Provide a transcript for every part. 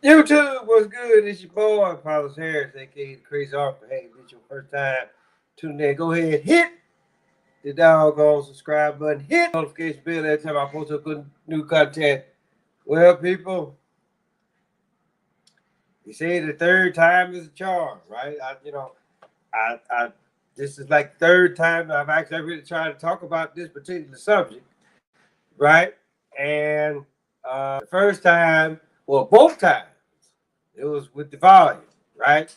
YouTube was good. It's your boy, Paulus Harris, aka the Crazy Arthur. Hey, if it's your first time tuning in, go ahead, hit the doggone subscribe button, hit the notification bell every time I post up good new content. Well, people, you say the third time is a charm, right? I this is like third time I've actually really tried to talk about this particular subject, right? And the first time, well, both times, it was with the volume, right?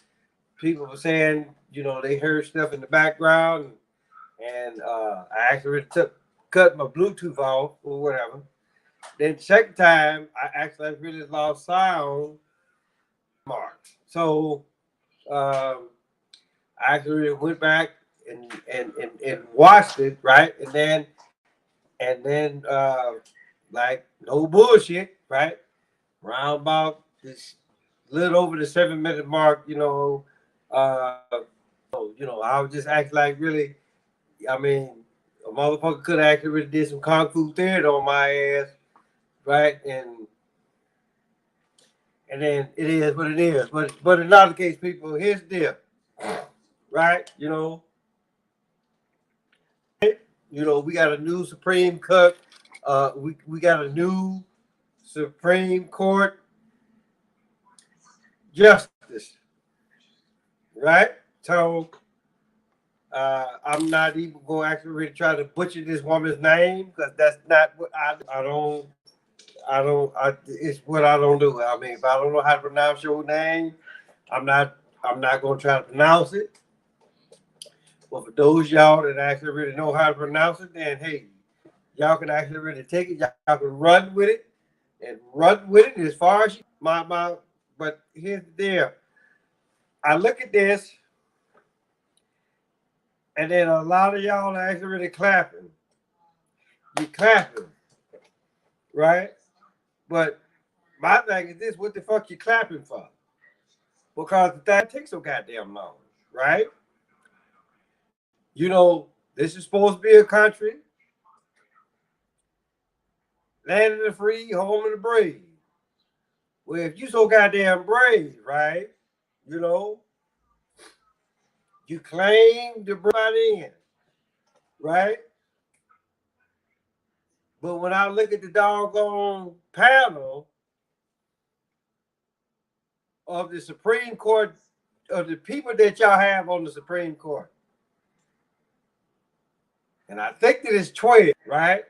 People were saying, they heard stuff in the background, and I actually cut my Bluetooth off or whatever. Then second time, I actually really lost sound marks. So um, I actually went back and watched it, right? And then like no bullshit, right? Round about this little over the 7 minute mark, uh, I was just acting like really. I mean, a motherfucker could have actually really did some kung fu theater on my ass, right? And then it is what it is. But in other case, people, here's the deal, right? We got a new Supreme Court. We got a new Supreme Court justice, right? So I'm not even going to actually really try to butcher this woman's name because that's not what I don't. I don't. It's what I don't do. I mean, if I don't know how to pronounce your name, I'm not. I'm not going to try to pronounce it. But for those y'all that actually really know how to pronounce it, then hey, y'all can actually really take it. Y'all can run with it and run with it as far as my. But here's the deal. I look at this, and then a lot of y'all are actually really clapping. You clapping, right? But my thing is this: what the fuck you clapping for? Because the thing takes so goddamn long, right? This is supposed to be a country, land of the free, home of the brave. Well, if you so goddamn brave, right? You know, you claim to bring in, right? But when I look at the doggone panel of the Supreme Court, of the people that y'all have on the Supreme Court, and I think that it's 12, right?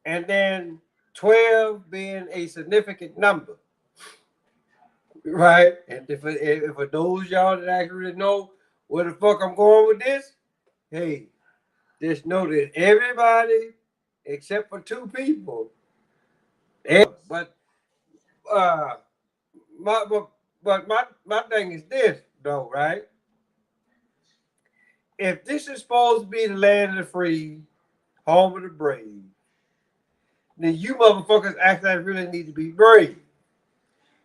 And then 12 being a significant number, right? And if for those y'all that actually know where the fuck I'm going with this, hey, just know that everybody except for two people, but uh, my but my thing is this though, right? If this is supposed to be the land of the free, home of the brave, then you motherfuckers actually really need to be brave,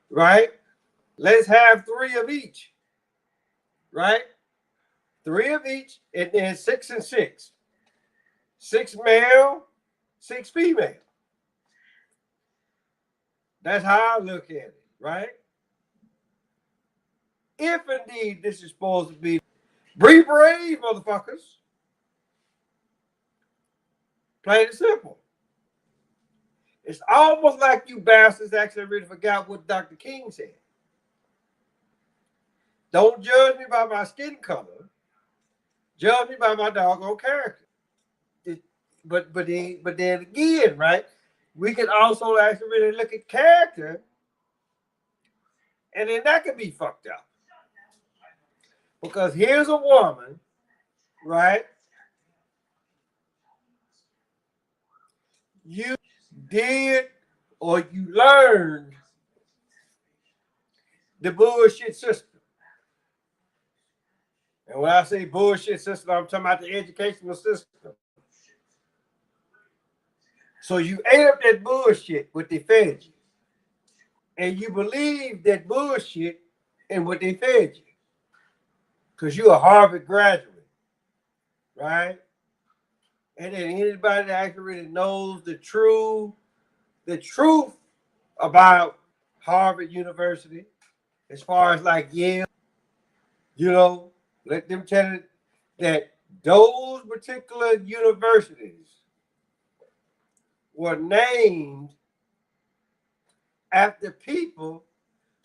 right? Let's have three of each, right? Three of each, and then six and six. Six male, six female. That's how I look at it, right? If indeed this is supposed to be be brave, motherfuckers. Plain and simple. It's almost like you bastards actually really forgot what Dr. King said. Don't judge me by my skin color. Judge me by my doggone character. It, but then again, right? We can also actually really look at character, and then that could be fucked up. Because here's a woman, right? You did or you learned the bullshit system. And when I say bullshit system, I'm talking about the educational system. So you ate up that bullshit what they fed you. And you believe that bullshit in what they fed you. Because you're a Harvard graduate, right? And then anybody that actually really knows the truth about Harvard University, as far as like Yale, you know, let them tell it that those particular universities were named after people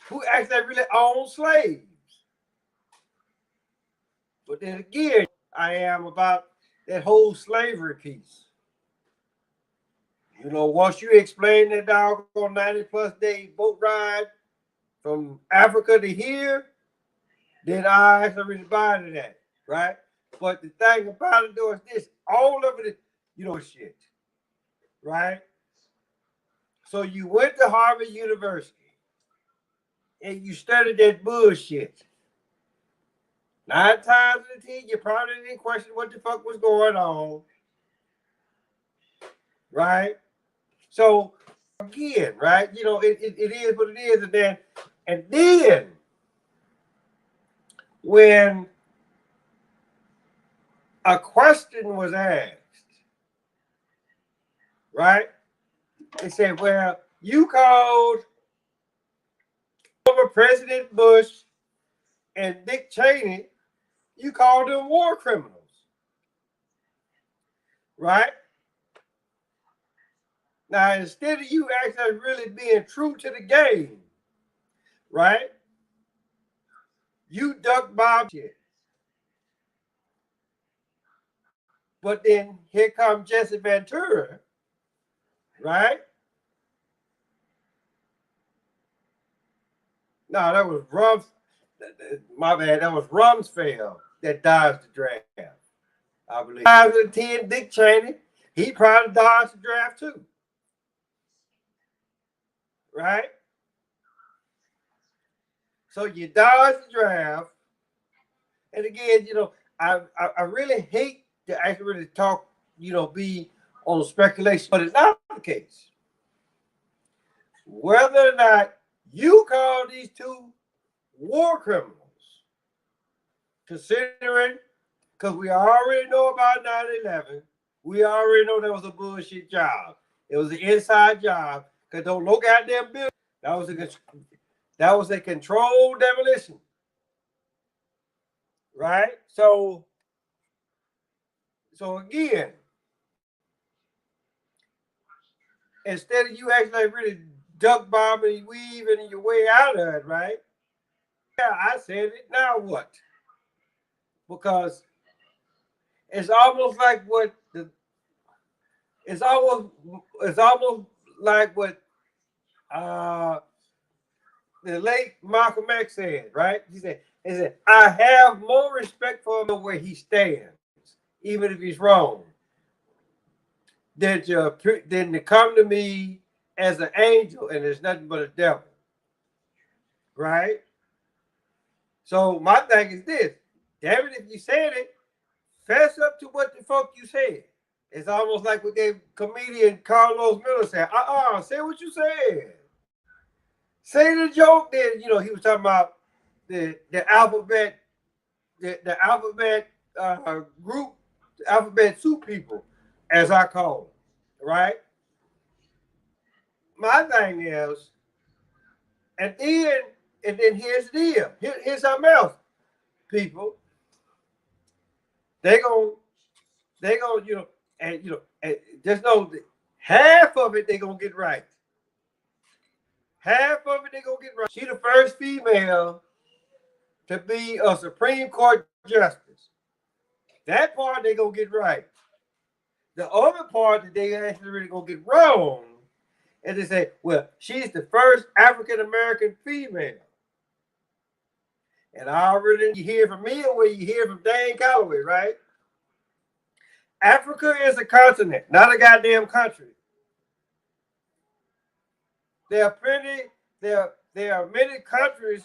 who actually really owned slaves. But then again, I am about that whole slavery piece. You know, once you explain that doggone 90+ day boat ride from Africa to here, then I actually really buy into that, right? But the thing about it though is this, all of it is, shit, right? So you went to Harvard University and you studied that bullshit. 9 times out of 10, you probably didn't question what the fuck was going on, right? So again, right? It is what it is, and then when a question was asked, right? They said, "Well, you called former President Bush and Dick Cheney, you called them war criminals, right? Now, instead of you actually really being true to the game, right? You duck bob shit. But then here comes Jesse Ventura, right? No, that was my bad. That was Rumsfeld that dodged the draft, I believe. 2010, Dick Cheney, he probably dodged the draft too, right? So you dodge the draft, and again, I really hate to actually really talk, be on speculation, but it's not the case. Whether or not you call these two war criminals, considering, because we already know about 9/11, we already know that was a bullshit job. It was an inside job, because don't no goddamn building. That was a controlled demolition, right? So again, instead of you actually really duck bombing and weaving your way out of it, right? Yeah, I said it. Now what? Because it's almost like it's almost like what uh, the late Malcolm X said, right? He said, I have more respect for him where he stands, even if he's wrong, than to come to me as an angel and there's nothing but a devil, right? So my thing is this: damn it, if you said it, fess up to what the fuck you said. It's almost like what the comedian Carlos Miller said. Say what you said. Say the joke. Then he was talking about the alphabet, the alphabet group, the alphabet soup people, as I call them, right? My thing is, and then here's the deal. Here's something else, people. They gonna and just know that half of it they gonna get right. Half of it they gonna get right. She the first female to be a Supreme Court justice. That part they gonna get right. The other part that they actually really gonna get wrong, and they say, well, she's the first African American female. And I already hear from me or you hear from Dan Calloway, right? Africa is a continent, not a goddamn country. There are many countries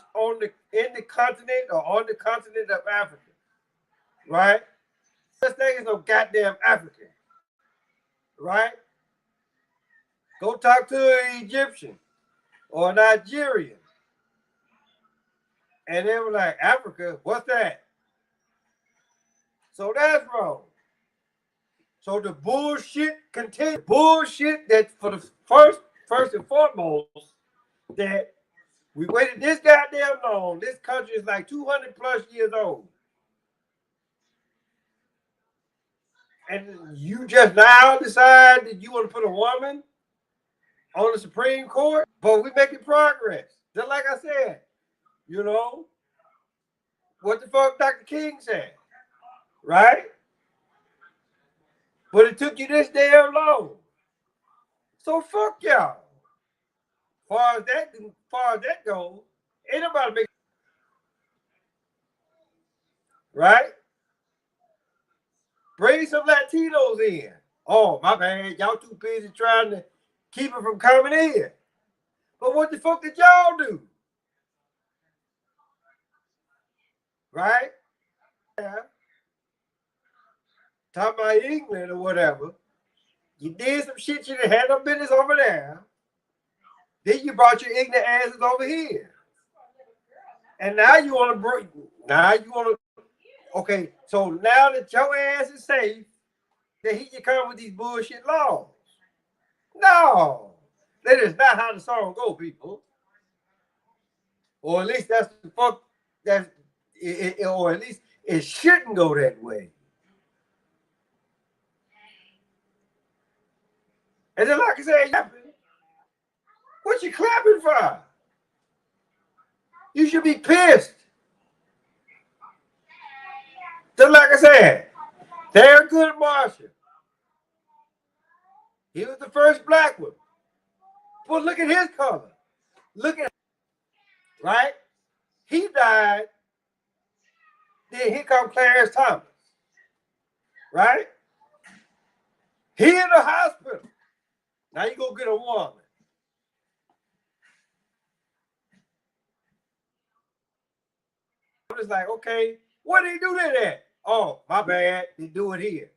in the continent or on the continent of Africa, right? This thing is no goddamn African, right? Go talk to an Egyptian or a Nigerian, and they were like, Africa, what's that? So that's wrong. So the bullshit continues. Bullshit that for the first and foremost, that We waited this goddamn long. This country is like 200 plus years old. And you just now decide that you want to put a woman on the Supreme Court, but we're making progress. Just like I said, you know, what the fuck Dr. King said, right? But it took you this damn long. So fuck y'all. Far as that goes, ain't nobody make, right? Bring some Latinos in. Oh, my bad. Y'all too busy trying to keep it from coming in. But what the fuck did y'all do? Right? Yeah. Talking about England or whatever. You did some shit you didn't have no business over there. Then you brought your ignorant asses over here. And now you want to bring, okay, so now that your ass is safe, then he can come with these bullshit laws. No, that is not how the song go, people. Or at least that's the fuck, or at least it shouldn't go that way. And then like I said, what you clapping for? You should be pissed. Just like I said, Thurgood Marshall. He was the first black one. Well, look at his color. Look at, right? He died. Then here comes Clarence Thomas. Right? He in the hospital. Now you go get a woman. I'm just like, okay, what did he do to that? Oh, my bad. They do it here.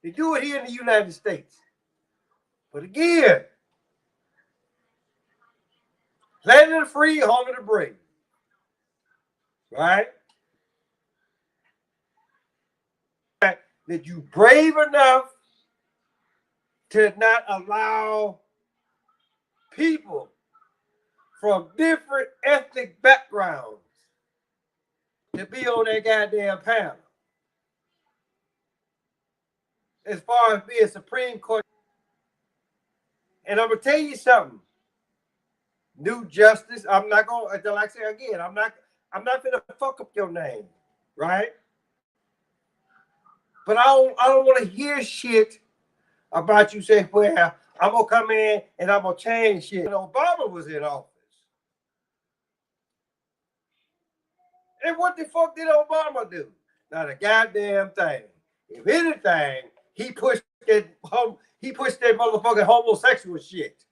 They do it here in the United States. But again, land of the free, home of the brave. Right? That you brave enough to not allow people from different ethnic backgrounds to be on that goddamn panel. As far as being Supreme Court. And I'm gonna tell you something. New justice, I'm not gonna, like I say again, I'm not gonna fuck up your name, right? But I don't want to hear shit about you say, well, I'm gonna come in and I'm gonna change shit. When Obama was in office. And what the fuck did Obama do? Not a goddamn thing. If anything, he pushed that motherfucking homosexual shit.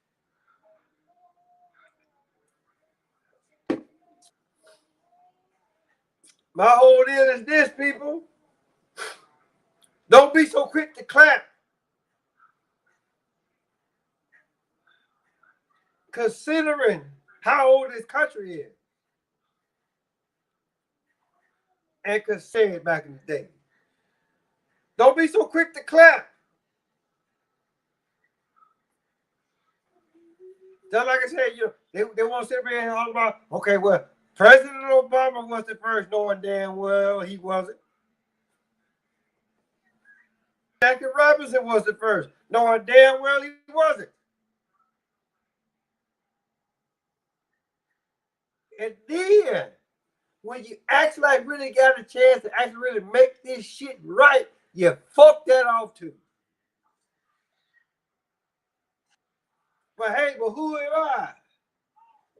My whole deal is this, people. Don't be so quick to clap. Considering how old this country is. And could say it back in the day. Don't be so quick to clap. Just like I said, they want to sit there and talk about, okay, well, President Obama was the first, knowing damn well he wasn't. Jackie Robinson was the first, knowing damn well he wasn't. And then, when you actually really got a chance to actually really make this shit right, you fuck that off too. But hey, who am I?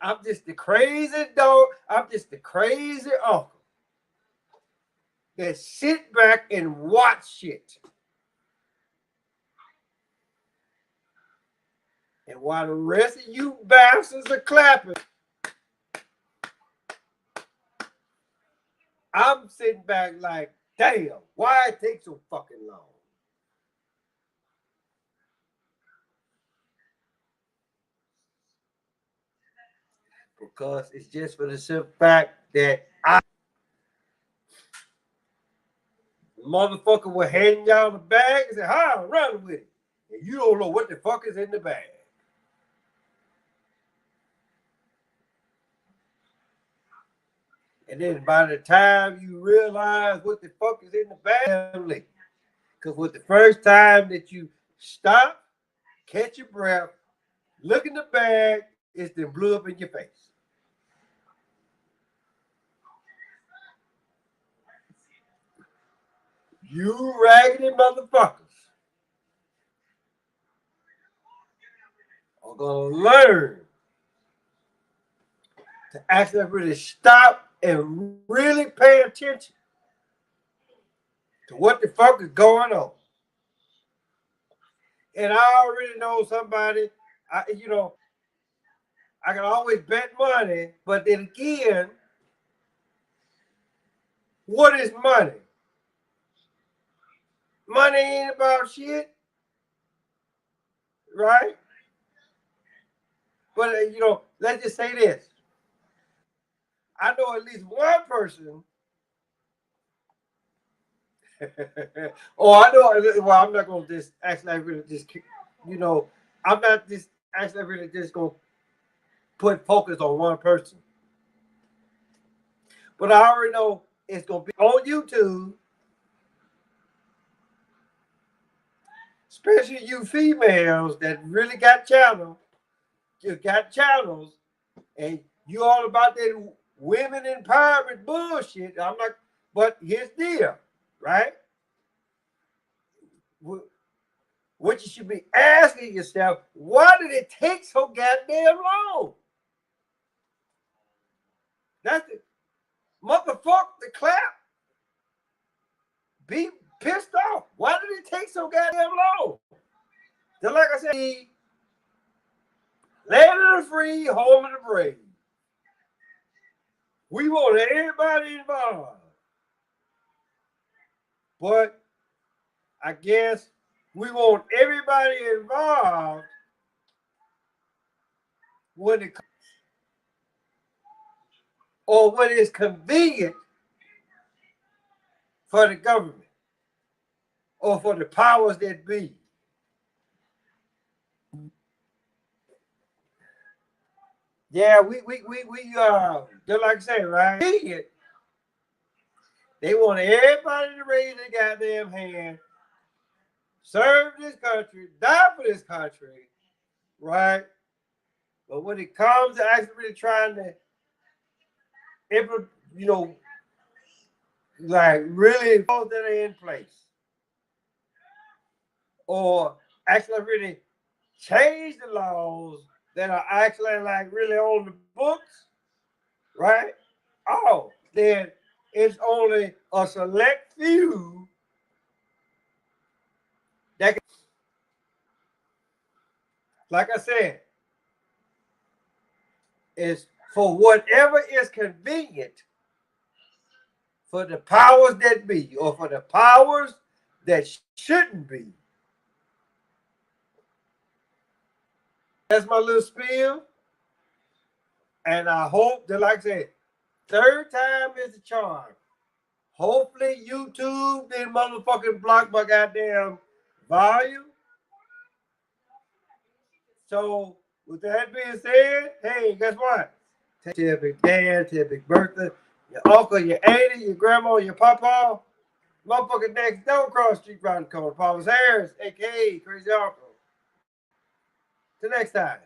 I'm just the crazy dog. I'm just the crazy uncle that sit back and watch shit. And while the rest of you bastards are clapping, I'm sitting back like, damn, why it take so fucking long? Because it's just for the simple fact that motherfucker will hand y'all the bag and say, "Hi, run with it." And you don't know what the fuck is in the bag. And then by the time you realize what the fuck is in the family, because with the first time that you stop, catch your breath, look in the bag, it's then blew up in your face. You raggedy motherfuckers are gonna learn to actually really stop and really pay attention to what the fuck is going on. And I already know somebody, I can always bet money, but then again, what is money? Money ain't about shit, right? But let's just say this. I know at least one person. I know. Well, I'm not gonna just actually really just, I'm not just actually really just gonna put focus on one person. But I already know it's gonna be on YouTube, especially you females that really got channels. You got channels, and you all about that women empowerment bullshit. I'm not. But here's the deal, right? What you should be asking yourself, why did it take so goddamn long? That's the motherfucker the clap. Be pissed off. Why did it take so goddamn long? Just like I said, land of the free, home of the brave. We want everybody involved. But I guess we want everybody involved when it or when it's convenient for the government or for the powers that be. Yeah, we just like I say, right? They want everybody to raise their goddamn hand, serve this country, die for this country, right? But when it comes to actually trying to implement, like really laws that are in place, or actually really change the laws that are actually like really on the books, right? Oh, then it's only a select few that can, like I said, is for whatever is convenient for the powers that be or for the powers that shouldn't be. That's my little spiel. And I hope that, like I said, third time is the charm. Hopefully YouTube didn't motherfucking block my goddamn volume. So with that being said, hey, guess what? Tell your big dad, tell your big Bertha, your uncle, your auntie, your grandma, your papa, motherfucking next door across the street around the corner, Paul's Harris, aka Crazy Uncle. Till next time.